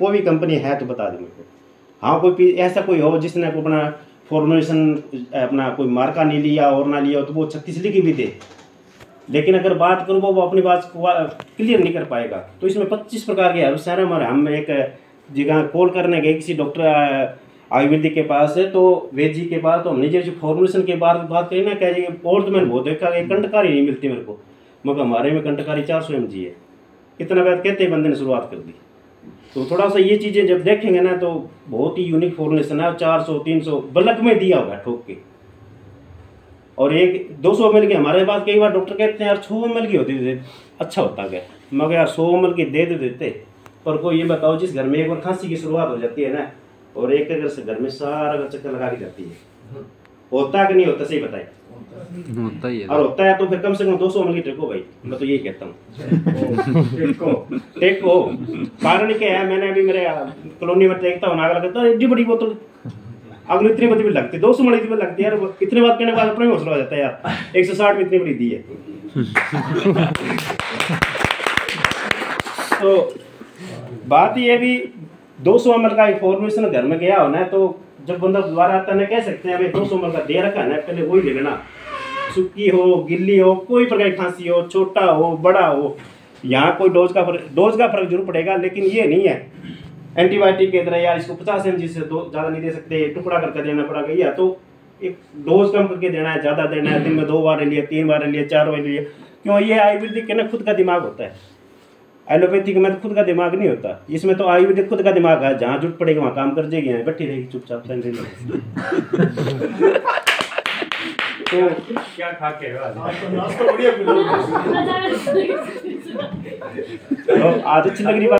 कोई भी कंपनी है तो बता दे मेरे को। हाँ कोई ऐसा कोई हो जिसने अपना फॉर्मुलेशन अपना कोई मार्का नहीं लिया और ना लिया तो वो 36 लिखी भी दे, लेकिन अगर बात करूँ वो अपनी बात क्लियर नहीं कर पाएगा। तो इसमें 25 प्रकार के है सर। हमारे हम एक जगह कॉल करने गए किसी डॉक्टर आयुर्वेदिक के पास है तो वेद जी के पास, तो हमने जैसे फॉर्मुलेशन के बात करी ना, कह जी और तो मैंने बहुत देखा कि कंटकारी नहीं मिलती मेरे को, मगर हमारे में कंटकारी 400 mg है। इतना बात कहते बंदे ने शुरुआत कर दी। तो थोड़ा सा ये चीज़ें जब देखेंगे ना तो बहुत ही यूनिक फॉर्मुलेशन है। 400 300 बल्क में दिया होगा ठोक के, और एक 200 ml की हमारे पास कई बार डॉक्टर कहते हैं यार 100 ml की होती थी अच्छा होता क्या, मगर यार 100 ml की दे देते। पर कोई ये बताओ जिस घर में एक बार खांसी की शुरुआत हो जाती है ना, और एक अगर से घर में सारा चक्कर लगा के जाती है, होता कि नहीं होता सही बताए? होता ही है। और होता है तो फिर कम से कम 200 ml की टेको भाई, मैं तो यही कहता हूँ। टेको कारण क्या है, मैंने अभी मेरे कॉलोनी में देखता हूँ नागला करता है, इतनी बड़ी बोतल अगले इतनी बड़ी भी लगती है, 200 ml की भी लगती है यार। इतने बात कहने के बाद अपना ही हौसला हो जाता है यार, 160 में इतनी बड़ी दी है। तो बात ये भी 200 ml का एक फॉर्मुलेशन घर में गया हो ना, तो जब बंदा दोबारा आता है कह सकते हैं भाई 200 ml का दे रखा है ना, पहले वही ले लेना। सूखी हो गिल्ली हो कोई प्रकार की खांसी हो, छोटा हो बड़ा हो, यहाँ कोई डोज का फर्क जरूर पड़ेगा, लेकिन ये नहीं है एंटीबायोटिक की तरह यार इसको 50 mg से ज़्यादा नहीं दे सकते, टुकड़ा करके देना पड़ेगा। या तो एक डोज कम करके देना है, ज़्यादा देना है, दिन में 2 बार ले लिया, 3 बार ले लिया, 4 बार ले लिया। क्यों? ये आयुर्वेदिक के ना खुद का दिमाग होता है, एलोपैथिक में तो खुद का दिमाग नहीं होता। इसमें तो आयुर्वेदिक खुद का दिमाग है, जहाँ जुट पड़ेगा वहाँ काम कर जाएगी, बैठी रहेगी चुपचाप। तो क्या खा के आज अच्छी लग रही बात।